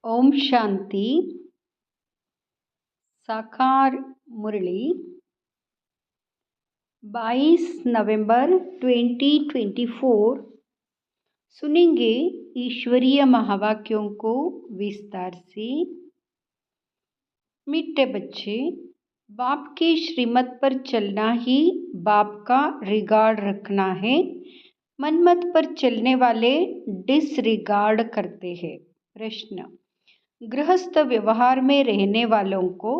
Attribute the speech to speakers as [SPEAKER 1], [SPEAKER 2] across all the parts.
[SPEAKER 1] ओम शांति। साकार मुरली 22 नवंबर 2024 सुनेंगे ईश्वरीय महावाक्यों को विस्तार से। मीठे बच्चे, बाप के श्रीमत पर चलना ही बाप का रिगार्ड रखना है। मनमत पर चलने वाले डिसरिगार्ड करते हैं। प्रश्न: गृहस्थ व्यवहार में रहने वालों को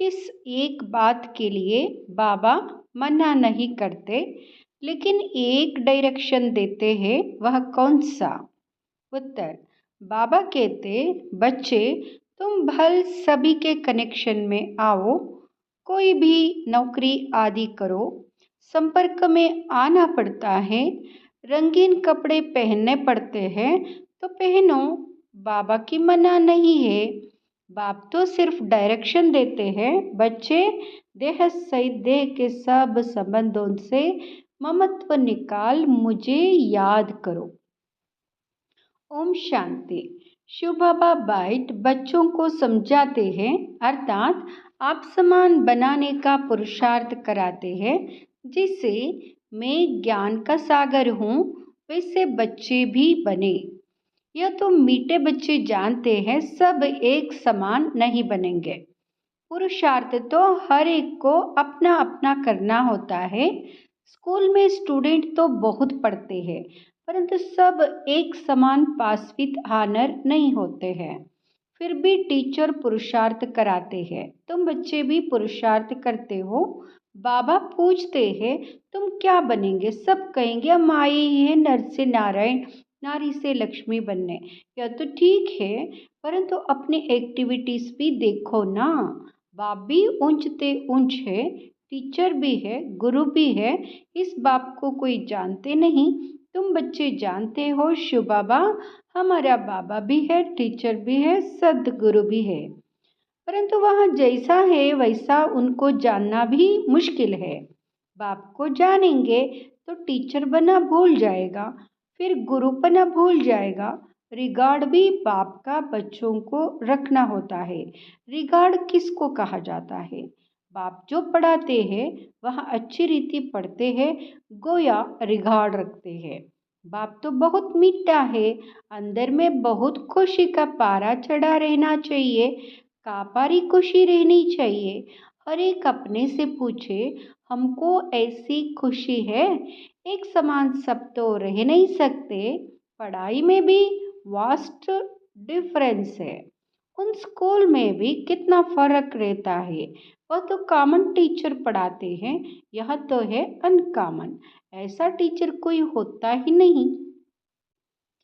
[SPEAKER 1] किस एक बात के लिए बाबा मना नहीं करते लेकिन एक डायरेक्शन देते हैं, वह कौन सा? उत्तर: बाबा कहते, बच्चे तुम भल सभी के कनेक्शन में आओ, कोई भी नौकरी आदि करो, संपर्क में आना पड़ता है, रंगीन कपड़े पहनने पड़ते हैं तो पहनो, बाबा की मना नहीं है। बाप तो सिर्फ डायरेक्शन देते हैं, बच्चे देह सहित देह के सब संबंधों से ममत्व निकाल मुझे याद करो। ओम शांति। शिव बाबा बाइट बच्चों को समझाते हैं, अर्थात आप समान बनाने का पुरुषार्थ कराते हैं। जिससे मैं ज्ञान का सागर हूँ, वैसे बच्चे भी बने। यह तो मीठे बच्चे जानते हैं, सब एक समान नहीं बनेंगे। पुरुषार्थ तो हर एक को अपना अपना करना होता है। स्कूल में स्टूडेंट तो बहुत पढ़ते हैं, परंतु सब एक समान पास विद ऑनर नहीं होते हैं। फिर भी टीचर पुरुषार्थ कराते हैं, तुम बच्चे भी पुरुषार्थ करते हो। बाबा पूछते हैं तुम क्या बनेंगे? सब कहेंगे हम आए ही हैं नर से नारायण, नारी से लक्ष्मी बनने। यह तो ठीक है, परंतु अपनी एक्टिविटीज भी देखो ना। बाप भी ऊंचते ऊंच है, टीचर भी है, गुरु भी है। इस बाप को कोई जानते नहीं, तुम बच्चे जानते हो। शिव बाबा हमारा बाबा भी है, टीचर भी है, सदगुरु भी है, परंतु वह जैसा है वैसा उनको जानना भी मुश्किल है। बाप को जानेंगे तो टीचर बना भूल जाएगा, फिर गुरु बना भूल जाएगा। रिगार्ड भी बाप का बच्चों को रखना होता है। रिगार्ड किसको कहा जाता है? बाप जो पढ़ाते हैं वह अच्छी रीति पढ़ते हैं, गोया रिगार्ड रखते हैं। बाप तो बहुत मीठा है, अंदर में बहुत खुशी का पारा चढ़ा रहना चाहिए, कापारी खुशी रहनी चाहिए। हर एक अपने से पूछे, हमको ऐसी खुशी है? एक समान सब तो रह नहीं सकते। पढ़ाई में भी वास्ट डिफरेंस है। उन स्कूल में भी कितना फर्क रहता है। वह तो कॉमन टीचर पढ़ाते हैं, यह तो है अनकॉमन। ऐसा टीचर कोई होता ही नहीं।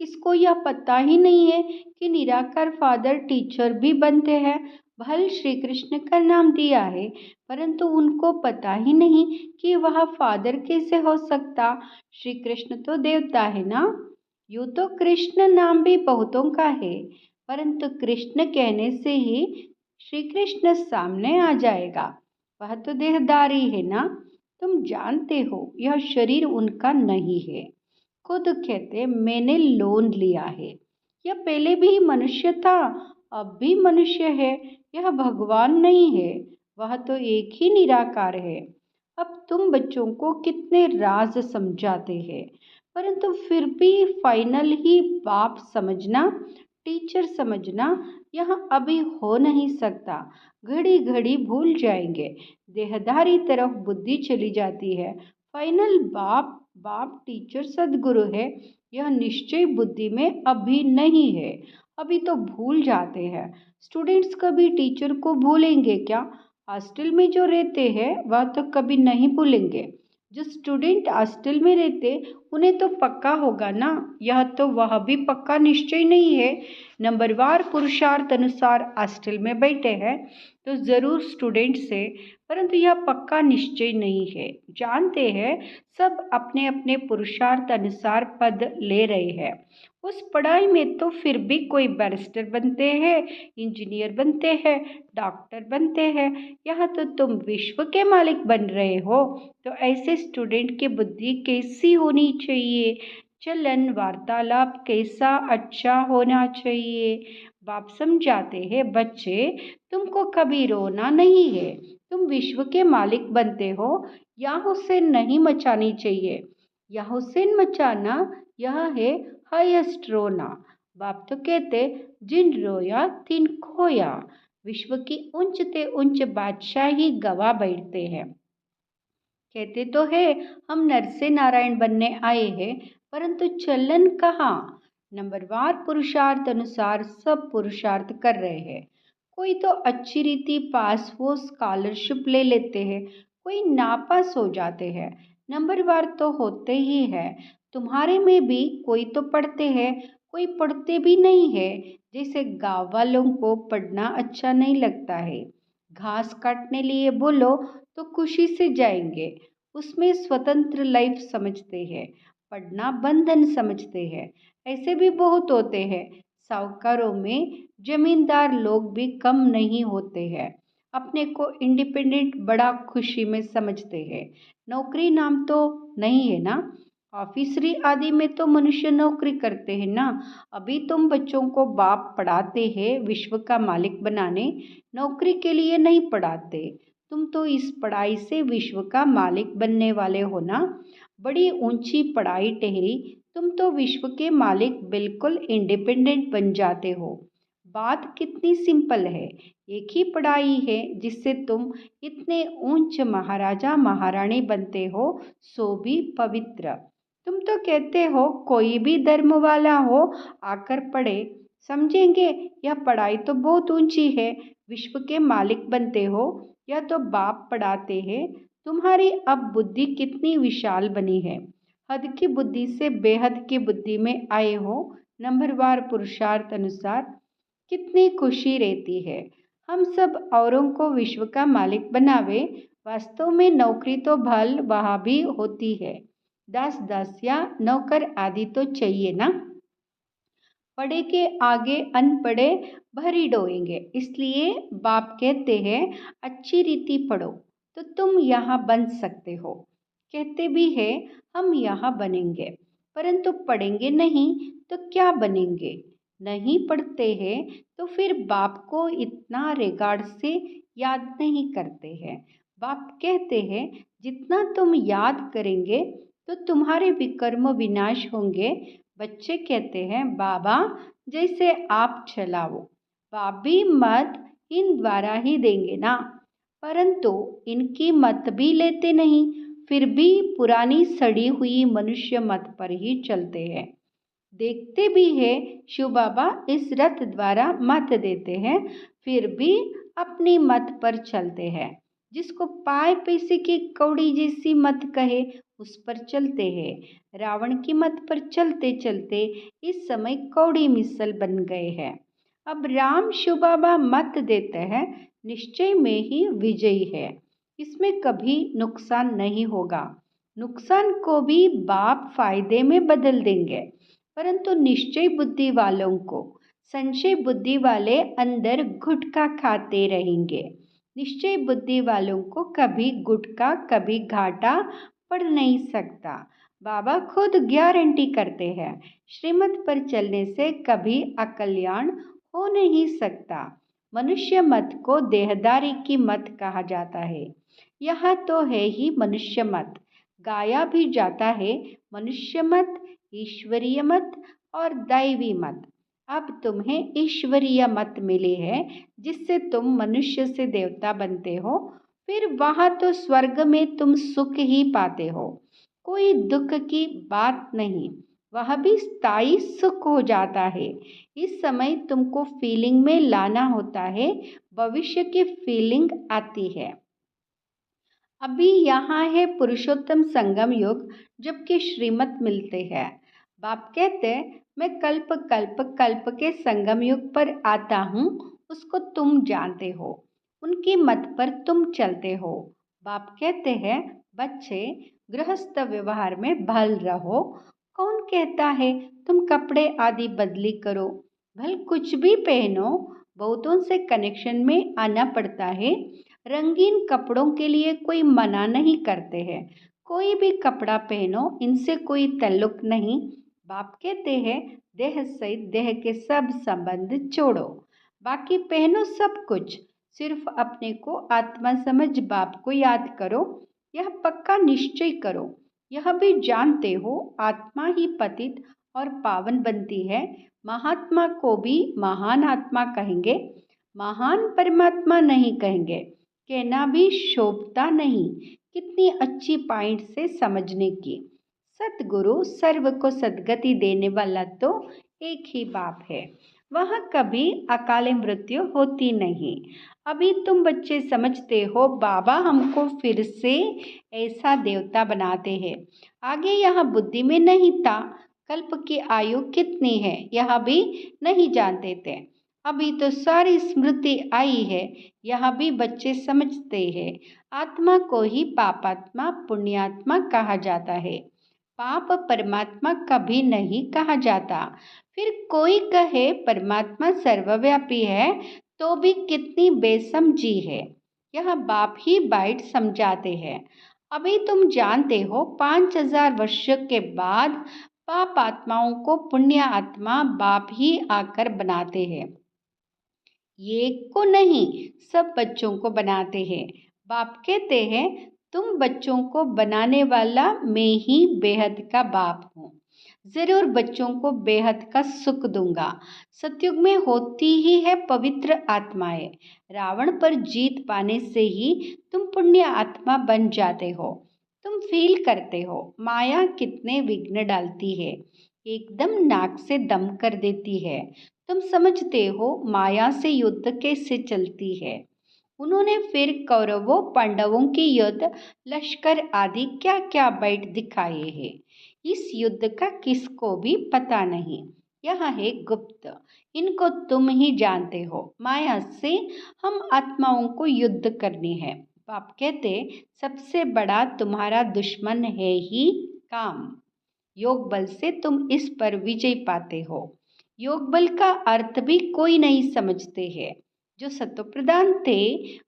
[SPEAKER 1] किसको यह पता ही नहीं है कि निराकार फादर टीचर भी बनते हैं। भल श्री कृष्ण का नाम दिया है, परंतु उनको पता ही नहीं कि वह फादर कैसे हो सकता। श्री कृष्ण तो देवता है ना। यूँ तो कृष्ण नाम भी बहुतों का है, परंतु कृष्ण कहने से ही श्री कृष्ण सामने आ जाएगा। वह तो देहधारी है ना। तुम जानते हो यह शरीर उनका नहीं है। खुद कहते मैंने लोन लिया है। यह पहले भी मनुष्य था, अब भी मनुष्य है। यह भगवान नहीं है, वह तो एक ही निराकार है। अब तुम बच्चों को कितने राज समझाते हैं, परंतु फिर भी फाइनल ही बाप समझना, टीचर समझना, यह अभी हो नहीं सकता। घड़ी घड़ी भूल जाएंगे, देहधारी तरफ बुद्धि चली जाती है। फाइनल बाप बाप टीचर सदगुरु है, यह निश्चय बुद्धि में अभी नहीं है। अभी तो भूल जाते हैं। स्टूडेंट्स कभी टीचर को भूलेंगे क्या? हॉस्टल में जो रहते हैं वह तो कभी नहीं भूलेंगे। जो स्टूडेंट हॉस्टल में रहते उन्हें तो पक्का होगा ना। यह तो वह भी पक्का निश्चय नहीं है। नंबरवार पुरुषार्थ अनुसार हॉस्टल में बैठे हैं तो ज़रूर स्टूडेंट से, परंतु यह पक्का निश्चय नहीं है। जानते हैं सब अपने अपने पुरुषार्थ अनुसार पद ले रहे हैं। उस पढ़ाई में तो फिर भी कोई बैरिस्टर बनते हैं, इंजीनियर बनते हैं, डॉक्टर बनते हैं। यहाँ तो तुम विश्व के मालिक बन रहे हो, तो ऐसे स्टूडेंट की बुद्धि कैसी होनी चाहिए? चलन वार्तालाप कैसा अच्छा होना चाहिए। बाप समझाते हैं, बच्चे तुमको कभी रोना नहीं है, तुम विश्व के मालिक बनते हो। यहाँ हुसैन नहीं मचानी चाहिए, यहाँ हुसैन मचाना यह है हाईएस्ट रोना। बाप तो कहते, जिन रोया तिन खोया। विश्व की ऊंच ते ऊंच बादशाही गवा बैठते हैं। कहते तो है हम नर से नारायण बनने आए हैं, परंतु चलन कहाँ। नंबरवार पुरुषार्थ अनुसार सब पुरुषार्थ कर रहे हैं। कोई तो अच्छी रीति पास हो स्कॉलरशिप ले लेते हैं, कोई नापास हो जाते हैं। नंबरवार तो होते ही है। तुम्हारे में भी कोई तो पढ़ते हैं, कोई पढ़ते भी नहीं है। जैसे गाँव वालों को पढ़ना अच्छा नहीं लगता है, घास काटने लिए बोलो तो खुशी से जाएंगे, उसमें स्वतंत्र लाइफ समझते हैं, पढ़ना बंधन समझते हैं। ऐसे भी बहुत होते हैं। साहूकारों में जमींदार लोग भी कम नहीं होते हैं, अपने को इंडिपेंडेंट बड़ा खुशी में समझते हैं। नौकरी नाम तो नहीं है ना, ऑफिसरी आदि में तो मनुष्य नौकरी करते हैं ना। अभी तुम बच्चों को बाप पढ़ाते हैं विश्व का मालिक बनाने, नौकरी के लिए नहीं पढ़ाते। तुम तो इस पढ़ाई से विश्व का मालिक बनने वाले हो ना। बड़ी ऊंची पढ़ाई ठहरी, तुम तो विश्व के मालिक बिल्कुल इंडिपेंडेंट बन जाते हो। बात कितनी सिंपल है, एक ही पढ़ाई है जिससे तुम इतने ऊंच महाराजा महारानी बनते हो, सो भी पवित्र। तुम तो कहते हो कोई भी धर्म वाला हो आकर पढ़े, समझेंगे यह पढ़ाई तो बहुत ऊंची है, विश्व के मालिक बनते हो। यह तो बाप पढ़ाते हैं। तुम्हारी अब बुद्धि कितनी विशाल बनी है, हद की बुद्धि से बेहद की बुद्धि में आए हो। नंबरवार पुरुषार्थ अनुसार कितनी खुशी रहती है। हम सब औरों को विश्व का मालिक बनावे, वास्तव में नौकरी तो भल वहाँ भी होती है, दास दासिया नौकर आदि तो चाहिए ना। पढ़े के आगे अनपढ़े भरी डोएंगे, इसलिए बाप कहते हैं अच्छी रीति पढ़ो तो तुम यहाँ बन सकते हो। कहते भी है हम यहाँ बनेंगे, परंतु पढ़ेंगे नहीं तो क्या बनेंगे। नहीं पढ़ते हैं तो फिर बाप को इतना रिगार्ड से याद नहीं करते हैं। बाप कहते हैं जितना तुम याद करेंगे तो तुम्हारे विकर्म विनाश होंगे। बच्चे कहते हैं बाबा जैसे आप चलाओ, बाप भी मत इन द्वारा ही देंगे ना, परंतु इनकी मत भी लेते नहीं, फिर भी पुरानी सड़ी हुई मनुष्य मत पर ही चलते हैं। देखते भी है शिव बाबा इस रथ द्वारा मत देते हैं, फिर भी अपनी मत पर चलते हैं। जिसको पाए पैसे की कौड़ी जैसी मत कहे उस पर चलते हैं। रावण की मत पर चलते चलते इस समय कौड़ी मिसल बन गए हैं। अब राम शिव बाबा मत देते हैं, निश्चय में ही विजयी है, इसमें कभी नुकसान नहीं होगा। नुकसान को भी बाप फायदे में बदल देंगे, परंतु निश्चय बुद्धि वालों को, संशय बुद्धि वाले अंदर गुटखा खाते रहेंगे। निश्चय बुद्धि वालों को कभी गुटखा कभी घाटा पड़ नहीं सकता। बाबा खुद गारंटी करते हैं श्रीमत पर चलने से कभी अकल्याण हो नहीं सकता। मनुष्य मत को देहदारी की मत कहा जाता है, यह तो है ही मनुष्य मत। गाया भी जाता है मनुष्य मत, ईश्वरीय मत और दैवी मत। अब तुम्हें ईश्वरीय मत मिली है जिससे तुम मनुष्य से देवता बनते हो, फिर वहाँ तो स्वर्ग में तुम सुख ही पाते हो, कोई दुख की बात नहीं, वह भी स्थायी सुख हो जाता है। इस समय तुमको फीलिंग में लाना होता है, भविष्य की फीलिंग आती है। अभी यहाँ है पुरुषोत्तम संगम युग, जबकि श्रीमत मिलते हैं। बाप कहते मैं कल्प कल्प कल्प के संगम युग पर आता हूँ, उसको तुम जानते हो, उनकी मत पर तुम चलते हो। बाप कहते हैं बच्चे गृहस्थ व्यवहार में भल रहो। कौन कहता है तुम कपड़े आदि बदली करो, भल कुछ भी पहनो, बहुतों से कनेक्शन में आना पड़ता है। रंगीन कपड़ों के लिए कोई मना नहीं करते हैं, कोई भी कपड़ा पहनो, इनसे कोई ताल्लुक नहीं। बाप कहते हैं देह सहित देह के सब संबंध छोड़ो, बाकी पहनो सब कुछ, सिर्फ अपने को आत्मा समझ बाप को याद करो। यह पक्का निश्चय करो, यह भी जानते हो आत्मा ही पतित और पावन बनती है। महात्मा को भी महान आत्मा कहेंगे, महान परमात्मा नहीं कहेंगे। कहना भी शोभता नहीं। कितनी अच्छी पॉइंट से समझने की। सतगुरु सर्व को सद्गति देने वाला तो एक ही बाप है, वह कभी अकाले मृत्यु होती नहीं। अभी तुम बच्चे समझते हो बाबा हमको फिर से ऐसा देवता बनाते हैं, आगे यह बुद्धि में नहीं था। कल्प की आयु कितनी है यह भी नहीं जानते थे, अभी तो सारी स्मृति आई है, यह भी बच्चे समझते हैं। आत्मा को ही पापात्मा पुण्यात्मा कहा जाता है, पाप परमात्मा कभी नहीं कहा जाता। फिर कोई कहे परमात्मा सर्वव्यापी है तो भी कितनी बेसमझी है। यह बाप ही बाइट समझाते हैं। अभी तुम जानते हो 5000 वर्ष के बाद पाप आत्माओं को पुण्य आत्मा बाप ही आकर बनाते हैं। ये को नहीं, सब बच्चों को बनाते हैं। बाप कहते हैं तुम बच्चों को बनाने वाला मैं ही बेहद का बाप हूँ, जरूर बच्चों को बेहद का सुख दूंगा। सतयुग में होती ही है पवित्र आत्माएं, रावण पर जीत पाने से ही तुम पुण्य आत्मा बन जाते हो। तुम फील करते हो माया कितने विघ्न डालती है, एकदम नाक से दम कर देती है। तुम समझते हो माया से युद्ध कैसे चलती है। उन्होंने फिर कौरवों पांडवों के युद्ध लश्कर आदि क्या क्या बैठ दिखाए हैं। इस युद्ध का किसको भी पता नहीं, यह है गुप्त, इनको तुम ही जानते हो। माया से हम आत्माओं को युद्ध करनी है। बाप कहते सबसे बड़ा तुम्हारा दुश्मन है ही काम। योग बल से तुम इस पर विजय पाते हो। योग बल का अर्थ भी कोई नहीं समझते हैं। जो सत्व प्रधान थे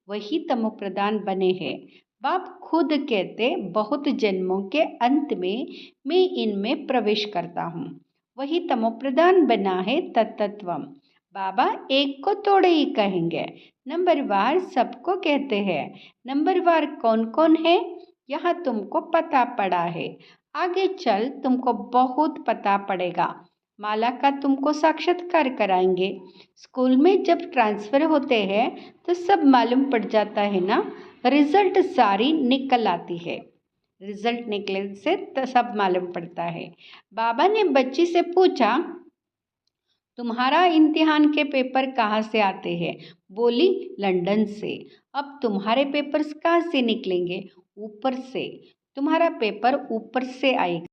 [SPEAKER 1] वही तमो प्रधान बने हैं। बाप खुद कहते बहुत जन्मों के अंत में मैं इनमें प्रवेश करता हूँ, वही तमो प्रधान बना है तत्तत्वम। बाबा एक को थोड़े ही कहेंगे, नंबरवार सबको कहते हैं। नंबरवार कौन कौन है यह तुमको पता पड़ा है, आगे चल तुमको बहुत पता पड़ेगा। माला का तुमको साक्षात्कार कराएंगे। स्कूल में जब ट्रांसफ़र होते हैं तो सब मालूम पड़ जाता है ना, रिजल्ट सारी निकल आती है। रिजल्ट निकलने से तो सब मालूम पड़ता है। बाबा ने बच्ची से पूछा तुम्हारा इम्तिहान के पेपर कहाँ से आते हैं? बोली लंदन से। अब तुम्हारे पेपर्स कहाँ से निकलेंगे? ऊपर से। तुम्हारा पेपर ऊपर से आएगा।